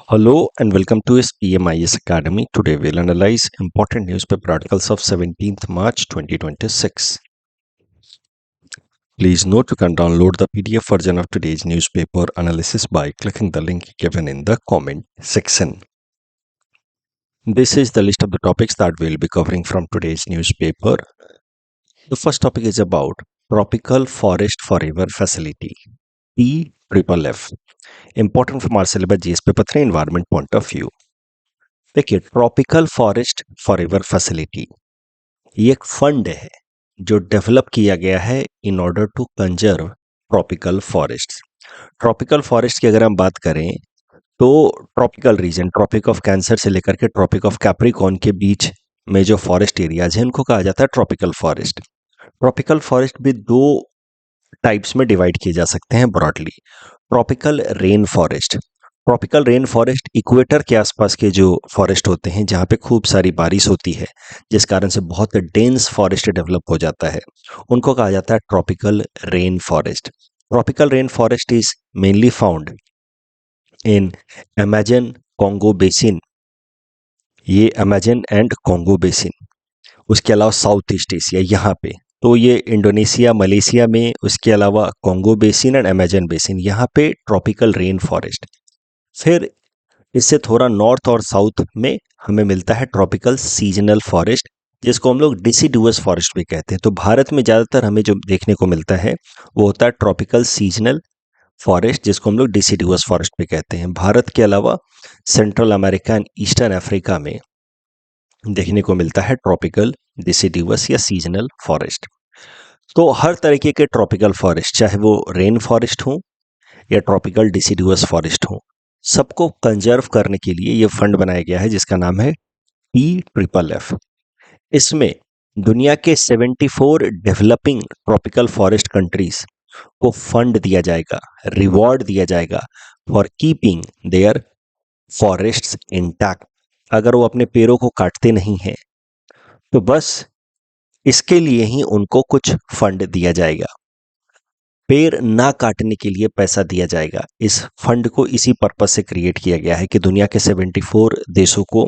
Hello and welcome to EMIS Academy. Today we'll analyze important newspaper articles of 17th March 2026. Please note you can download the PDF version of today's newspaper analysis by clicking the link given in the comment section. This is the list of the topics that we'll be covering from today's newspaper. The first topic is about Tropical Forest Forever Facility, TFFF. Important from our syllabus GS paper 3 environment point of view. देखिए tropical forest forever facility ये एक fund है जो develop किया गया है in order to conserve tropical forest. Tropical forest की अगर हम बात करें तो tropical region tropic of cancer से लेकर के ट्रॉपिक ऑफ कैप्रिकॉर्न के बीच में जो फॉरेस्ट एरियाज हैं उनको कहा जाता है ट्रॉपिकल फॉरेस्ट। ट्रॉपिकल फॉरेस्ट भी दो टाइप्स में डिवाइड किए जा सकते हैं broadly. Tropical rain forest, tropical rain forest equator के आसपास के जो फॉरेस्ट होते हैं जहाँ पे खूब सारी बारिश होती है जिस कारण से बहुत डेंस फॉरेस्ट डेवलप हो जाता है, उनको कहा जाता है tropical rain forest. Tropical rain forest is mainly found in Amazon Congo basin, ये अमेजन एंड कॉन्गो बेसिन। उसके अलावा साउथ ईस्ट एशिया यहाँ पे तो ये इंडोनेशिया मलेशिया में, उसके अलावा Congo basin and Amazon basin यहाँ पे ट्रॉपिकल रेन फॉरेस्ट। फिर इससे थोड़ा नॉर्थ और साउथ में हमें मिलता है ट्रॉपिकल सीजनल फॉरेस्ट जिसको हम लोग डिसिडुअस फॉरेस्ट भी कहते हैं। तो भारत में ज़्यादातर हमें जो देखने को मिलता है वो होता है ट्रॉपिकल सीजनल फॉरेस्ट जिसको हम लोग डिसिडुअस फॉरेस्ट भी कहते हैं। भारत के अलावा central America and eastern Africa में देखने को मिलता है ट्रॉपिकल डिसिडुअस या सीजनल फॉरेस्ट। तो हर तरीके के ट्रॉपिकल फॉरेस्ट चाहे वो रेन फॉरेस्ट हो या ट्रॉपिकल डिसिडुअस फॉरेस्ट हो, सबको कंजर्व करने के लिए ये फंड बनाया गया है जिसका नाम है TFFF। इसमें दुनिया के 74 डेवलपिंग ट्रॉपिकल फॉरेस्ट कंट्रीज को फंड दिया जाएगा, रिवॉर्ड दिया जाएगा for keeping their forests intact. अगर वो अपने पेड़ों को काटते नहीं हैं तो बस इसके लिए ही उनको कुछ फंड दिया जाएगा, पेड़ ना काटने के लिए पैसा दिया जाएगा। इस फंड को इसी पर्पस से क्रिएट किया गया है कि दुनिया के 74 देशों को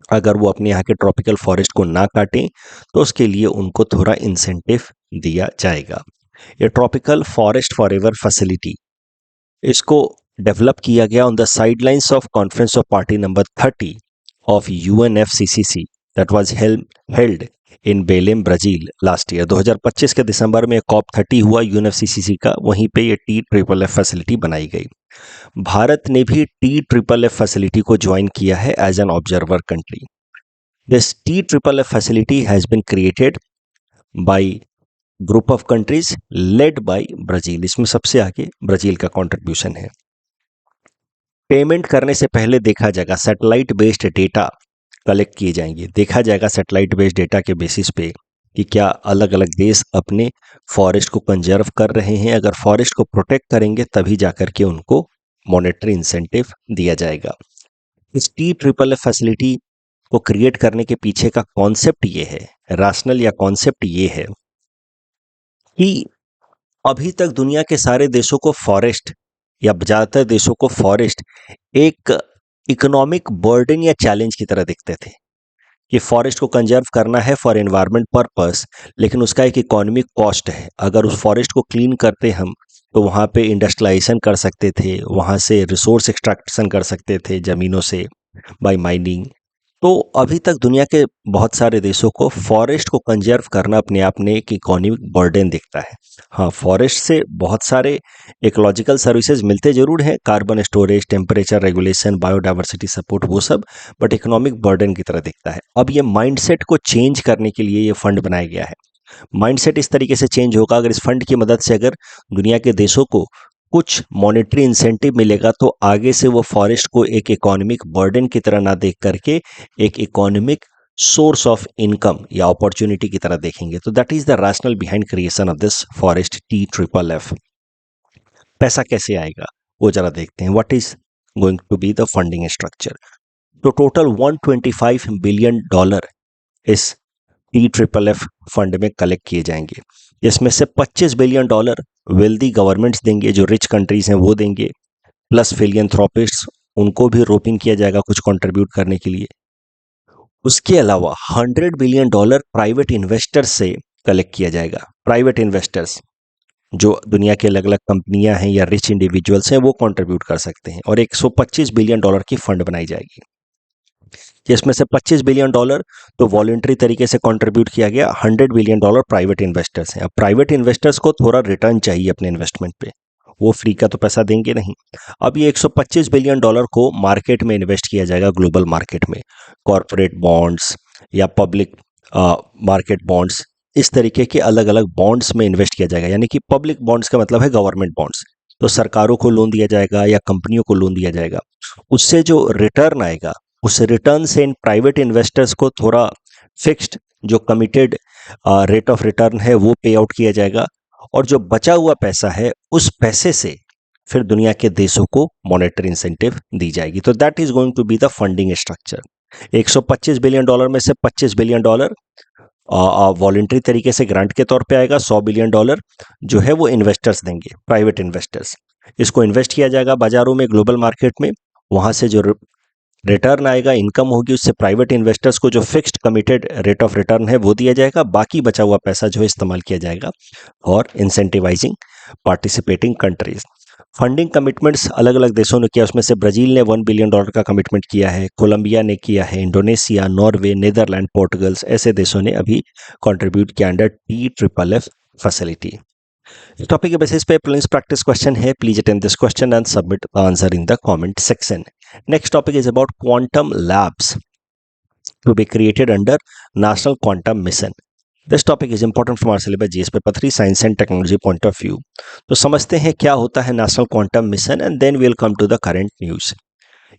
अगर वो अपने यहाँ के ट्रॉपिकल फॉरेस्ट को ना काटें तो उसके लिए उनको थोड़ा इंसेंटिव दिया जाएगा। ये ट्रॉपिकल फॉरेस्ट फॉरएवर फैसिलिटी इसको डेवलप किया गया on the sidelines of conference of party number 30 of UNFCCC that was held in बेलेम Brazil last year. 2025 के दिसंबर में COP30 हुआ UNFCCC का, वहीं पे ये TFFF फैसिलिटी बनाई गई। भारत ने भी TFFF फैसिलिटी को ज्वाइन किया है as an observer country. This TFFF facility has been created by group of countries led by Brazil. इसमें सबसे आगे ब्राजील का कंट्रीब्यूशन है। पेमेंट करने से पहले देखा जाएगा सैटेलाइट बेस्ड डेटा कलेक्ट किए जाएंगे, देखा जाएगा सैटेलाइट बेस्ड डेटा के बेसिस पे कि क्या अलग अलग देश अपने फॉरेस्ट को कंजर्व कर रहे हैं। अगर फॉरेस्ट को प्रोटेक्ट करेंगे तभी जाकर के उनको मॉनेटरी इंसेंटिव दिया जाएगा। इस TFFF फैसिलिटी को क्रिएट करने के पीछे का कॉन्सेप्ट ये है, रैशनल या कॉन्सेप्ट ये है कि अभी तक दुनिया के सारे देशों को फॉरेस्ट या ज़्यादातर देशों को फॉरेस्ट एक इकोनॉमिक बर्डन या चैलेंज की तरह दिखते थे कि फॉरेस्ट को कंजर्व करना है फॉर एनवायरनमेंट पर्पस, लेकिन उसका एक इकोनॉमिक कॉस्ट है। अगर उस फॉरेस्ट को क्लीन करते हम तो वहाँ पे इंडस्ट्रियलाइजेशन कर सकते थे, वहाँ से रिसोर्स एक्सट्रैक्शन कर सकते थे ज़मीनों से बाय माइनिंग। तो अभी तक दुनिया के बहुत सारे देशों को फॉरेस्ट को कंजर्व करना अपने आप में एक इकोनॉमिक बर्डन दिखता है। हाँ, फॉरेस्ट से बहुत सारे इकोलॉजिकल सर्विसेज मिलते जरूर हैं, carbon storage, temperature regulation, biodiversity support, वो सब, बट इकोनॉमिक बर्डन की तरह दिखता है। अब ये माइंडसेट को चेंज करने के लिए ये फंड बनाया गया है। माइंडसेट इस तरीके से चेंज होगा अगर इस फंड की मदद से अगर दुनिया के देशों को कुछ मॉनेटरी इंसेंटिव मिलेगा तो आगे से वो फॉरेस्ट को एक इकोनॉमिक बर्डन की तरह ना देख करके एक इकोनॉमिक सोर्स ऑफ इनकम या अपॉर्चुनिटी की तरह देखेंगे। तो that is the rationale behind creation of this forest TFFF। पैसा कैसे आएगा वो जरा देखते हैं। What is going to be the funding structure. तो टोटल $125 बिलियन इस TFFF फंड में कलेक्ट किए जाएंगे, जिसमें से $25 बिलियन वेल्दी गवर्नमेंट्स देंगे, जो रिच कंट्रीज हैं वो देंगे, प्लस फिलियंथ्रोपिस्ट्स उनको भी रोप इन किया जाएगा कुछ कंट्रीब्यूट करने के लिए। उसके अलावा $100 बिलियन प्राइवेट इन्वेस्टर्स से कलेक्ट किया जाएगा। प्राइवेट इन्वेस्टर्स जो दुनिया के अलग अलग कंपनियां हैं या रिच इंडिविजुअल्स हैं वो कंट्रीब्यूट कर सकते हैं, और $125 बिलियन की फंड बनाई जाएगी, जिसमें से $25 बिलियन तो वॉलंटरी तरीके से कंट्रीब्यूट किया गया, $100 बिलियन प्राइवेट इन्वेस्टर्स हैं। अब प्राइवेट इन्वेस्टर्स को थोड़ा रिटर्न चाहिए अपने इन्वेस्टमेंट पे, वो फ्री का तो पैसा देंगे नहीं। अब ये $125 बिलियन को मार्केट में इन्वेस्ट किया जाएगा, ग्लोबल मार्केट में, कॉरपोरेट बॉन्ड्स या पब्लिक मार्केट बॉन्ड्स, इस तरीके के अलग अलग बॉन्ड्स में इन्वेस्ट किया जाएगा। यानी कि पब्लिक बॉन्ड्स का मतलब है गवर्नमेंट बॉन्ड्स, तो सरकारों को लोन दिया जाएगा या कंपनियों को लोन दिया जाएगा। उससे जो रिटर्न आएगा, उस रिटर्न से इन प्राइवेट इन्वेस्टर्स को थोड़ा फिक्स्ड जो कमिटेड रेट ऑफ रिटर्न है वो पे आउट किया जाएगा, और जो बचा हुआ पैसा है उस पैसे से फिर दुनिया के देशों को मॉनेटरी इंसेंटिव दी जाएगी। तो that is going to be the funding structure. $125 billion में से $25 बिलियन वॉलंटरी तरीके से ग्रांट के तौर पे आएगा। $100 बिलियन जो है वो इन्वेस्टर्स देंगे, प्राइवेट इन्वेस्टर्स। इसको इन्वेस्ट किया जाएगा बाजारों में, ग्लोबल मार्केट में, वहां से जो रिटर्न आएगा, इनकम होगी, उससे प्राइवेट इन्वेस्टर्स को जो fixed committed rate of return है वो दिया जाएगा। बाकी बचा हुआ पैसा जो है इस्तेमाल किया जाएगा और incentivising participating countries. Funding commitments अलग अलग देशों ने किया, उसमें से ब्राजील ने $1 बिलियन का कमिटमेंट किया है, कोलंबिया ने किया है, इंडोनेशिया, नॉर्वे, नीदरलैंड, पोर्टुगल, ऐसे देशों ने अभी कंट्रीब्यूट किया अंडर TFFF फैसिलिटी। इस टॉपिक के बेसिस पे प्लीज प्रैक्टिस क्वेश्चन है, please attempt this question and submit answer in the comment section. Next topic is about quantum labs to be created under national quantum mission. This topic is important from our syllabus GS paper 3 science and technology point of view. तो समझते हैं क्या होता है national quantum mission and then we will come to the current news.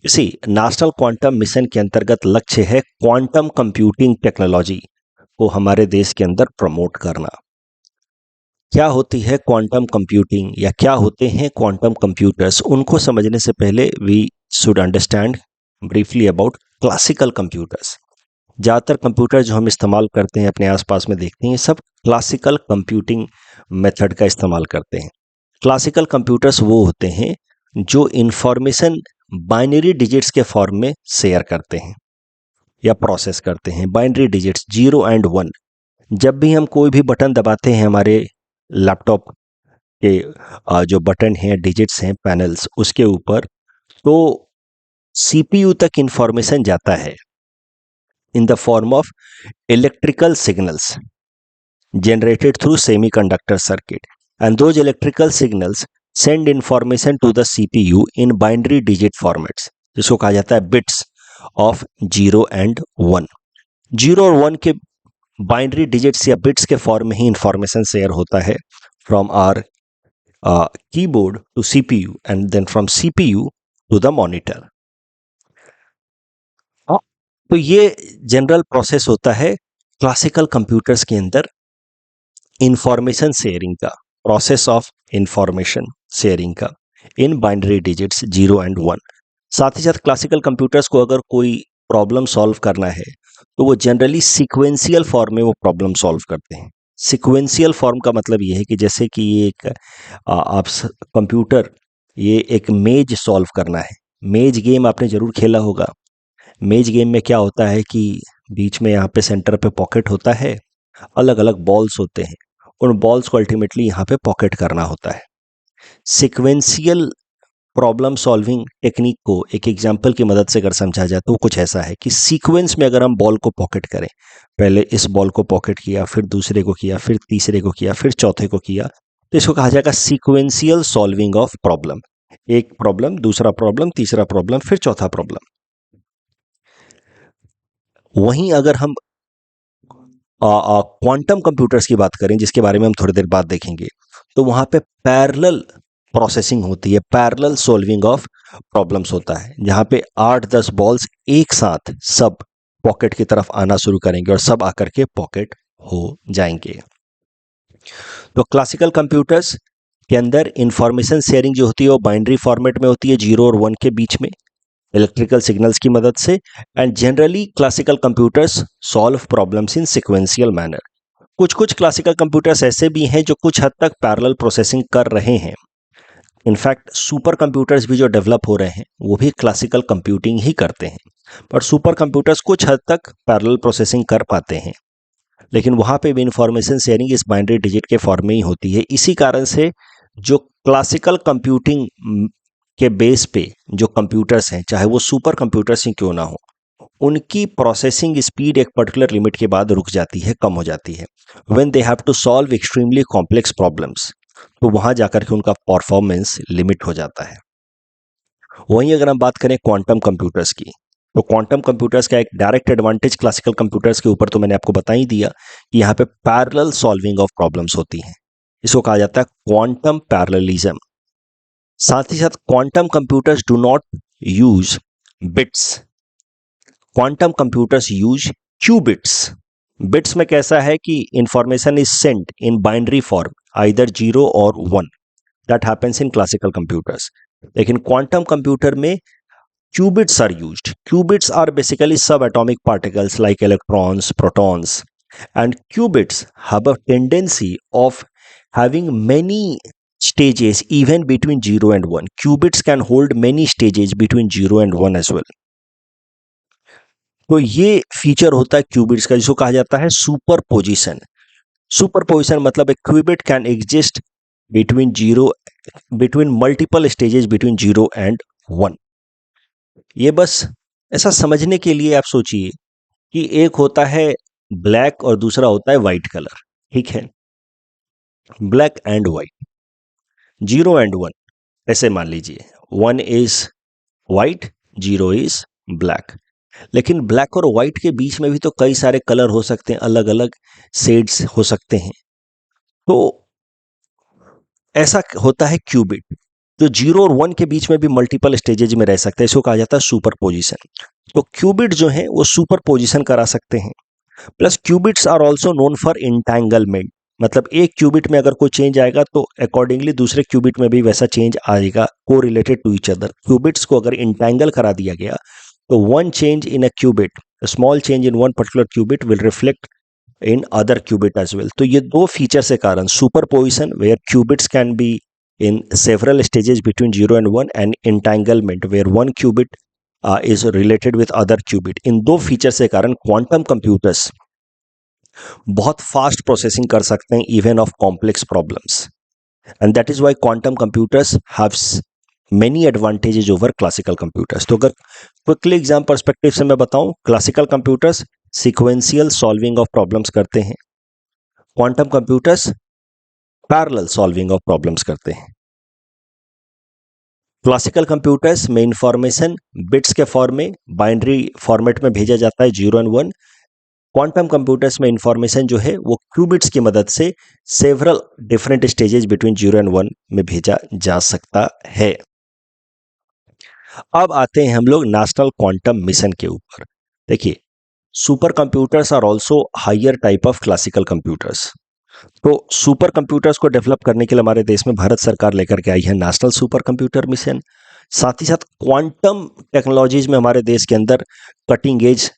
इसी national quantum mission के अंतर्गत लक्ष्य है क्वांटम कंप्यूटिंग टेक्नोलॉजी को हमारे देश के अंदर प्रमोट करना। क्या होती है क्वांटम कंप्यूटिंग या क्या होते हैं क्वांटम कंप्यूटर्स, उनको समझने से पहले we should understand briefly about classical computers. ज़्यादातर कंप्यूटर जो हम इस्तेमाल करते हैं अपने आसपास में देखते हैं, सब क्लासिकल कंप्यूटिंग मेथड का इस्तेमाल करते हैं। क्लासिकल कंप्यूटर्स वो होते हैं जो इंफॉर्मेशन बाइनरी डिजिट्स के फॉर्म में शेयर करते हैं या प्रोसेस करते हैं। Binary digits 0 and 1। जब भी हम कोई भी बटन दबाते हैं हमारे लैपटॉप के जो बटन हैं, डिजिट्स हैं, पैनल्स, उसके ऊपर, तो CPU तक इंफॉर्मेशन जाता है in the form of electrical signals generated through semiconductor circuit, and those electrical signals send information to the CPU in binary digit formats, जिसको कहा जाता है बिट्स ऑफ 0 and 1। 0 और 1 के बाइनरी डिजिट्स या बिट्स के फॉर्म में ही इंफॉर्मेशन शेयर होता है from our keyboard to CPU and then from CPU to the monitor. तो ये जनरल प्रोसेस होता है क्लासिकल कंप्यूटर्स के अंदर इंफॉर्मेशन शेयरिंग का, प्रोसेस ऑफ इंफॉर्मेशन शेयरिंग का इन बाइनरी डिजिट्स 0 एंड 1। साथ ही साथ क्लासिकल कंप्यूटर्स को अगर कोई प्रॉब्लम सॉल्व करना है तो वो जनरली सीक्वेंशियल फॉर्म में वो प्रॉब्लम सॉल्व करते हैं। सीक्वेंशियल फॉर्म का मतलब ये है कि जैसे कि ये एक आप कंप्यूटर, ये एक मेज सॉल्व करना है। मेज गेम आपने जरूर खेला होगा। मेज गेम में क्या होता है कि बीच में यहाँ पे सेंटर पे पॉकेट होता है, अलग अलग बॉल्स होते हैं, उन बॉल्स को अल्टीमेटली यहाँ पे पॉकेट करना होता है। सीक्वेंशियल प्रॉब्लम सॉल्विंग टेक्निक को एक एग्जांपल की मदद से अगर समझा जाए तो कुछ ऐसा है कि सीक्वेंस में अगर हम बॉल को पॉकेट करें, पहले इस बॉल को पॉकेट किया, फिर दूसरे को किया, फिर तीसरे को किया, फिर चौथे को किया, तो इसको कहा जाएगा सीक्वेंशियल सॉल्विंग ऑफ प्रॉब्लम। एक प्रॉब्लम, दूसरा प्रॉब्लम, तीसरा प्रॉब्लम, फिर चौथा प्रॉब्लम। वहीं अगर हम क्वांटम कंप्यूटर्स की बात करें, जिसके बारे में हम थोड़ी देर बाद देखेंगे, तो वहां पे पैरेलल प्रोसेसिंग होती है, पैरेलल सॉल्विंग ऑफ प्रॉब्लम्स होता है, जहां पे 8-10 बॉल्स एक साथ सब पॉकेट की तरफ आना शुरू करेंगे और सब आकर के पॉकेट हो जाएंगे। तो क्लासिकल कंप्यूटर्स के अंदर इंफॉर्मेशन शेयरिंग जो होती है वो बाइनरी फॉर्मेट में होती है, 0 और 1 के बीच में, इलेक्ट्रिकल सिग्नल्स की मदद से। And generally classical computers solve problems in sequential manner. कुछ कुछ क्लासिकल कंप्यूटर्स ऐसे भी हैं जो कुछ हद तक पैरेलल प्रोसेसिंग कर रहे हैं। इनफैक्ट सुपर कंप्यूटर्स भी जो डेवलप हो रहे हैं वो भी क्लासिकल कंप्यूटिंग ही करते हैं, पर सुपर कंप्यूटर्स कुछ हद तक पैरेलल प्रोसेसिंग कर पाते हैं, लेकिन वहाँ पे भी इंफॉर्मेशन शेयरिंग इस बाइनरी डिजिट के फॉर्म में ही होती है। इसी कारण से जो क्लासिकल कंप्यूटिंग के बेस पे जो कंप्यूटर्स हैं, चाहे वो सुपर कंप्यूटर्स ही क्यों ना हो, उनकी प्रोसेसिंग स्पीड एक पर्टिकुलर लिमिट के बाद रुक जाती है, कम हो जाती है। When they have to solve extremely complex problems, तो वहां जाकर के उनका परफॉर्मेंस लिमिट हो जाता है। वहीं अगर हम बात करें क्वांटम कंप्यूटर्स की, तो क्वांटम कंप्यूटर्स का एक डायरेक्ट एडवांटेज क्लासिकल कंप्यूटर्स के ऊपर तो मैंने आपको बता ही दिया कि यहाँ पे पैरेलल सॉल्विंग ऑफ प्रॉब्लम्स होती हैं। इसको कहा जाता है क्वांटम पैरेललिज्म। साथ ही साथ quantum computers do not use bits, quantum computers use qubits. Bits में कैसा है कि information is sent in binary form, either 0 और 1, that happens in classical computers. लेकिन क्वांटम कंप्यूटर में qubits are used. Qubits are basically subatomic particles like electrons, protons, and qubits have a tendency of having many stages even between 0 and 1. Qubits can hold many stages between 0 and 1 as well. तो ये feature होता है qubits का, जिसको कहा जाता है superposition. Superposition मतलब एक qubit can exist between multiple stages between 0 and 1। ये बस ऐसा समझने के लिए आप सोचिए कि एक होता है ब्लैक और दूसरा होता है वाइट कलर, ठीक है, ब्लैक एंड वाइट, 0 एंड 1, ऐसे मान लीजिए 1 इज वाइट, 0 इज ब्लैक। लेकिन ब्लैक और वाइट के बीच में भी तो कई सारे कलर हो सकते हैं, अलग अलग शेड्स हो सकते हैं। तो ऐसा होता है क्यूबिट, तो 0 और 1 के बीच में भी मल्टीपल स्टेजेज में रह सकते हैं, इसको कहा जाता है सुपरपोजिशन। तो क्यूबिट जो है वो सुपरपोजिशन करा सकते हैं। Plus qubits are also known for entanglement, मतलब एक क्यूबिट में अगर कोई चेंज आएगा तो अकॉर्डिंगली दूसरे क्यूबिट में भी वैसा चेंज आएगा, को related to each other. Qubits को अगर इंटैंगल करा दिया गया तो one change in a qubit, small change in one particular qubit will reflect in other qubit as well. तो ये दो फीचर के कारण superposition where qubits can be in several stages between 0 and 1, and entanglement where one qubit is related with other qubit। इन दो feature से कारण quantum computers बहुत fast processing कर सकते हैं even of complex problems, and that is why quantum computers have many advantages over classical computers. तो अगर quickly exam perspective से मैं बताऊं, classical computers sequential solving of problems करते हैं, quantum computers parallel solving of problems करते हैं। Classical computers में इंफॉर्मेशन बिट्स के फॉर्म में बाइनरी फॉर्मेट में भेजा जाता है 0 एंड 1। क्वांटम कंप्यूटर्स में इंफॉर्मेशन जो है वो क्यूबिट्स की मदद से several different stages between 0 and 1 में भेजा जा सकता है। अब आते हैं हम लोग नेशनल क्वांटम मिशन के ऊपर। देखिए, super computers are also higher type of classical computers. तो सुपर कंप्यूटर्स को डेवलप करने के लिए हमारे देश में भारत सरकार लेकर के आई है नेशनल सुपर कंप्यूटर मिशन। साथ ही साथ क्वांटम टेक्नोलॉजीज में हमारे देश के अंदर कटिंग एज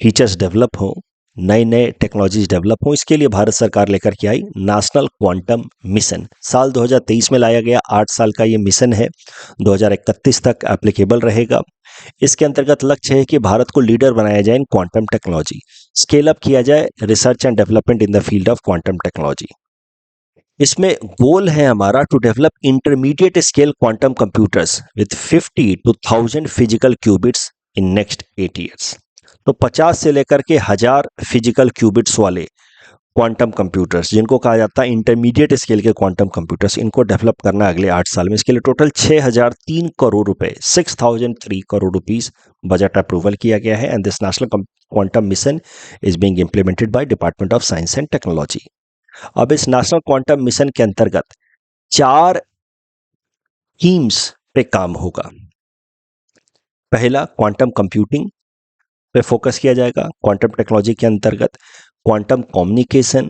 फीचर्स डेवलप हो, नए नए टेक्नोलॉजीज डेवलप हो, इसके लिए भारत सरकार लेकर के आई नेशनल क्वांटम मिशन। साल 2023 में लाया गया, 8 साल का ये मिशन है, 2031 तक एप्लीकेबल रहेगा। इसके अंतर्गत लक्ष्य है कि भारत को लीडर बनाया जाए in quantum technology, scale up किया जाए research and development in the field of quantum technology. इसमें गोल है हमारा to develop intermediate scale quantum computers with 50 to 1000 physical qubits in next 8 years. तो 50 से लेकर के 1000 फिजिकल क्यूबिट्स वाले क्वांटम कंप्यूटर्स, जिनको कहा जाता है इंटरमीडिएट स्केल के क्वांटम कंप्यूटर्स, इनको डेवलप करना अगले 8 साल में। इसके लिए टोटल 6003 करोड़ रुपए, 6003 करोड़ रुपीस बजट अप्रूवल किया गया है। And this national quantum mission is being implemented by department of science and technology. अब इस नेशनल क्वांटम मिशन के अंतर्गत 4 थीम्स पे काम होगा। पहला, क्वांटम कंप्यूटिंग पे फोकस किया जाएगा। क्वांटम टेक्नोलॉजी के अंतर्गत quantum communication,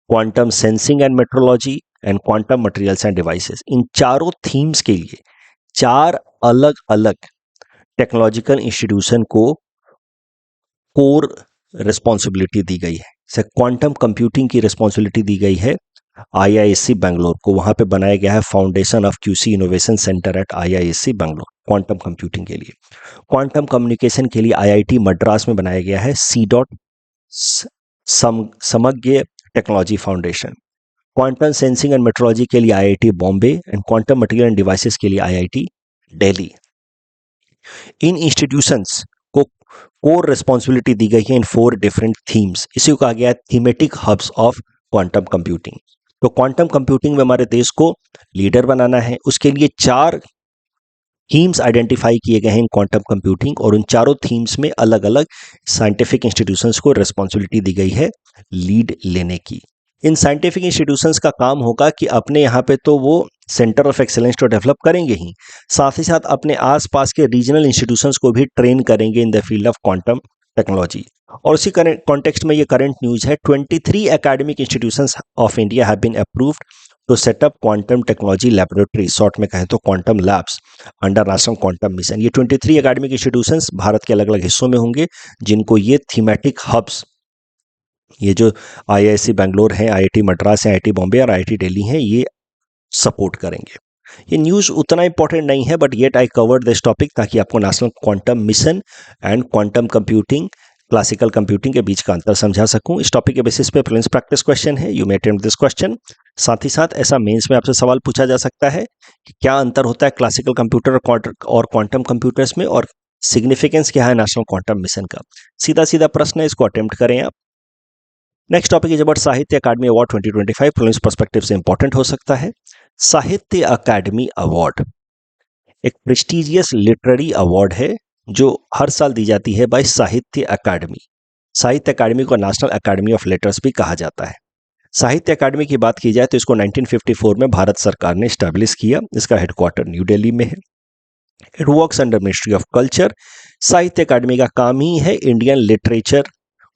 quantum sensing and metrology and quantum materials and devices. इन चारों थीम्स के लिए 4 अलग अलग टेक्नोलॉजिकल इंस्टीट्यूशन को कोर रिस्पॉन्सिबिलिटी दी गई है। जैसे क्वांटम कंप्यूटिंग की रिस्पॉन्सिबिलिटी दी गई है IISc बेंगलोर को, वहां पे बनाया गया है foundation of QC innovation centre at IISc Bangalore quantum computing के लिए। क्वांटम कम्युनिकेशन के लिए IIT मद्रास में बनाया गया है सी डॉट समग्र technology foundation. Quantum sensing and metrology के लिए IIT Bombay and quantum material end devices के लिए IIT दिल्ली। इन इंस्टीट्यूशंस को कोर रिस्पॉन्सिबिलिटी दी गई है इन 4 डिफरेंट थीम्स। इसी को कहा गया है thematic hubs of quantum computing. तो क्वांटम कंप्यूटिंग में हमारे देश को लीडर बनाना है, उसके लिए 4 थीम्स आइडेंटिफाई किए गए हैं इन क्वांटम कंप्यूटिंग, और उन चारों थीम्स में अलग अलग साइंटिफिक इंस्टीट्यूशंस को रिस्पॉन्सिबिलिटी दी गई है लीड लेने की। इन साइंटिफिक इंस्टीट्यूशंस का काम होगा कि अपने यहाँ पे तो वो सेंटर ऑफ एक्सेलेंस तो डेवलप करेंगे ही, साथ ही साथ अपने आसपास के रीजनल इंस्टीट्यूशंस को भी ट्रेन करेंगे in the field of quantum technology. और उसी कॉन्टेक्स्ट में ये करंट न्यूज है, 23 academic institutions of India have been approved to set up quantum technology laboratory, short में कहें तो quantum labs, under national quantum mission. ये 23 एकेडमिक इंस्टीट्यूशंस भारत के अलग अलग हिस्सों में होंगे, जिनको ये थीमेटिक हब्स, ये जो IISc बेंगलोर है, IIT मद्रास है, IIT बॉम्बे और IIT दिल्ली है, ये सपोर्ट करेंगे। ये न्यूज़ उतना इंपॉर्टेंट नहीं है, but yet I covered this topic ताकि आपको national quantum mission and quantum computing, classical computing के बीच का अंतर समझा सकूं। इस टॉपिक के बेसिस पे प्रीलिम्स प्रैक्टिस क्वेश्चन है, you may attempt this question. साथ ही साथ ऐसा मेंस में आपसे सवाल पूछा जा सकता है कि क्या अंतर होता है क्लासिकल कंप्यूटर और क्वांटम कंप्यूटर्स में, और सिग्निफिकेंस क्या है नेशनल क्वांटम मिशन का। सीधा सीधा प्रश्न है, इसको अटेम्प्ट करें आप। नेक्स्ट टॉपिक इज अबाउट साहित्य अकादमी अवार्ड 2025, प्रीलिम्स पर्सपेक्टिव से इंपॉर्टेंट हो सकता है। साहित्य अकादमी अवार्ड एक प्रेस्टिजियस लिटरेरी अवार्ड है जो हर साल दी जाती है बाय साहित्य अकादमी। साहित्य अकादमी को नेशनल अकादमी ऑफ लेटर्स भी कहा जाता है। साहित्य अकादमी की बात की जाए तो इसको 1954 में भारत सरकार ने स्टैब्लिश किया। इसका हेडक्वार्टर न्यू दिल्ली में है। It works under ministry of culture. साहित्य अकादमी का काम ही है इंडियन लिटरेचर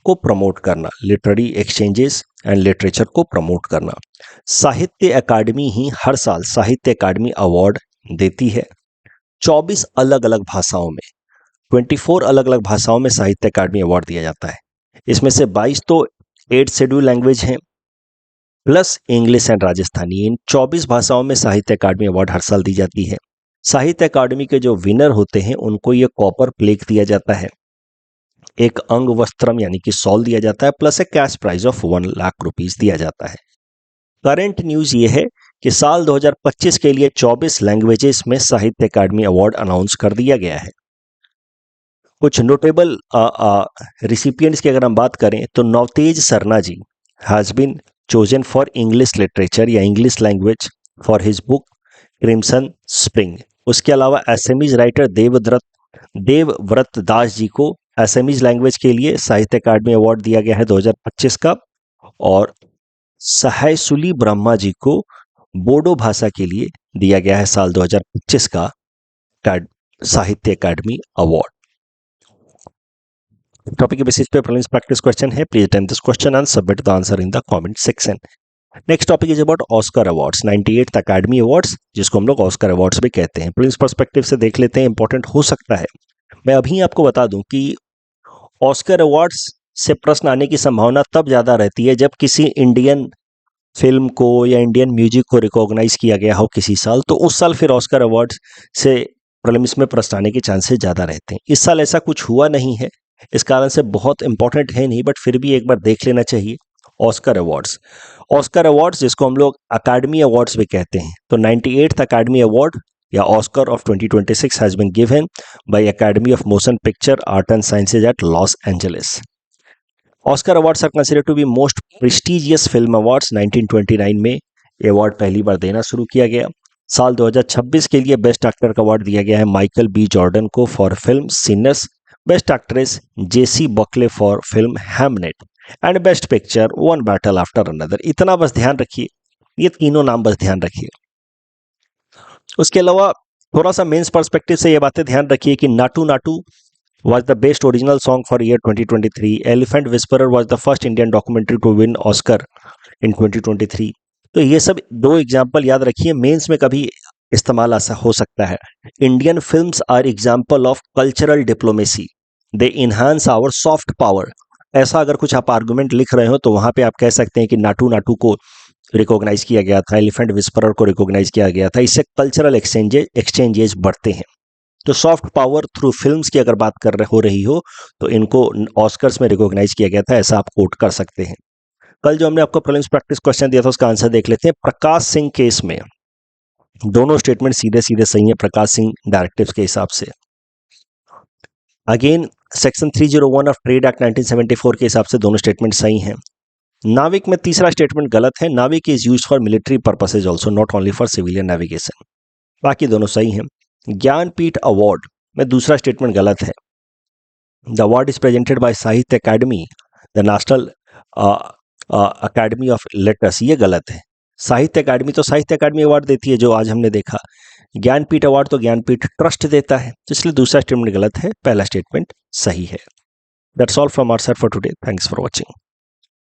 को प्रमोट करना, लिटरेरी एक्सचेंजेस एंड लिटरेचर को प्रमोट करना। साहित्य अकादमी ही हर साल साहित्य अकादमी अवार्ड देती है। 24 अलग अलग भाषाओं में, 24 अलग अलग भाषाओं में साहित्य अकादमी अवार्ड दिया जाता है। इसमें से 22 तो 8 शेड्यूल लैंग्वेज हैं, प्लस इंग्लिश एंड राजस्थानी। इन 24 भाषाओं में साहित्य अकादमी अवार्ड हर साल दी जाती है। साहित्य अकादमी के जो विनर होते हैं उनको ये कॉपर प्लेक दिया जाता है, एक अंग वस्त्रम यानी कि शॉल दिया जाता है, प्लस एक cash prize of 1 lakh rupees दिया जाता है। करंट न्यूज ये है कि साल 2025 के लिए 24 लैंग्वेजेस में साहित्य अकादमी अवार्ड अनाउंस कर दिया गया है। कुछ नोटेबल रिसिपिएंट्स की अगर हम बात करें तो Navtej Sarna ji has been chosen for English literature या English language for his book Crimson Spring. उसके अलावा एसएमईज राइटर देवव्रत दास जी को एसएमईज लैंग्वेज के लिए साहित्य अकादमी अवार्ड दिया गया है 2025 का, और सहायसुली ब्रह्मा जी को बोडो भाषा के लिए दिया गया है साल 2025 का साहित्य अकादमी अवार्ड। टॉपिक के बेसिस पे प्रीलिम्स प्रैक्टिस क्वेश्चन है। Please attempt this question and submit the answer in the comment section. Next topic is about Oscar awards, 98th academy awards, जिसको हम लोग ऑस्कर अवार्ड्स भी कहते हैं। प्रीलिम्स पर्सपेक्टिव से देख लेते हैं, इंपॉर्टेंट हो सकता है। मैं अभी आपको बता दूं कि ऑस्कर अवार्ड्स से प्रश्न आने की संभावना तब ज्यादा रहती है जब किसी इंडियन फिल्म को या इंडियन म्यूजिक को रिकॉग्नाइज किया गया हो किसी साल, तो उस साल फिर ऑस्कर अवार्ड्स से प्रीलिम्स में प्रश्न आने के चांसेस ज्यादा रहते हैं। इस साल ऐसा कुछ हुआ नहीं है, इस कारण से बहुत इंपॉर्टेंट है नहीं, बट फिर भी एक बार देख लेना चाहिए। ऑस्कर अवार्ड्स, ऑस्कर अवार्ड्स जिसको हम लोग अकादमी अवार्ड्स भी कहते हैं, तो 98th अकादमी अवार्ड या Oscar of 2026 has been given by academy of motion picture art and sciences at Los Angeles. Oscar awards are considered to be most prestigious film awards. 1929 में ये अवार्ड पहली बार देना शुरू किया गया। साल 2026 के लिए बेस्ट एक्टर का अवार्ड दिया गया है माइकल बी जॉर्डन को for film Sinners, best actress Jessie Buckley for film Hamnet, and best picture One Battle After Another. इतना बस ध्यान रखिए, ये तीनों नाम बस ध्यान रखिए। उसके अलावा थोड़ा सा मेंस पर्सपेक्टिव से ये बातें ध्यान रखिए कि Naatu Naatu was the best original song for year 2023. Elephant Whisperer was the first Indian documentary to win Oscar in 2023. तो ये सब 2 एग्जाम्पल याद रखिए, मेंस में कभी इस्तेमाल ऐसा हो सकता है। Indian films are example of cultural diplomacy, they enhance our soft power. ऐसा अगर कुछ आप आर्गुमेंट लिख रहे हो तो वहां पे आप कह सकते हैं कि नाटू नाटू को रिकॉग्नाइज किया गया था, एलिफेंट विस्परर को रिकॉग्नाइज किया गया था। इससे कल्चरल एक्सचेंजेस बढ़ते हैं। तो सॉफ्ट पावर थ्रू फिल्म्स की अगर बात हो रही हो तो इनको ऑस्कर्स में रिकॉग्नाइज किया गया था, ऐसा आप कोट कर सकते हैं। कल जो हमने आपको प्रीलिम्स प्रैक्टिस क्वेश्चन दिया था उसका आंसर देख लेते हैं। प्रकाश सिंह केस में दोनों स्टेटमेंट सीधे सीधे सही है प्रकाश सिंह डायरेक्टिव्स के हिसाब से। Again section 301 of trade act 1974 के हिसाब से दोनों स्टेटमेंट सही हैं। नाविक में तीसरा स्टेटमेंट गलत है। नाविक is used for military purposes also, not only for civilian navigation. बाकी दोनों सही हैं। ज्ञानपीठ अवार्ड में दूसरा स्टेटमेंट गलत है। The award is presented by Sahitya Akademi, the national Akademi of letters, ये गलत है। साहित्य अकादमी तो साहित्य अकादमी अवार्ड देती है जो आज हमने देखा। ज्ञानपीठ अवार्ड तो ज्ञानपीठ ट्रस्ट देता है, इसलिए दूसरा स्टेटमेंट गलत है, पहला स्टेटमेंट सही है। That's all from our side for today. Thanks for watching.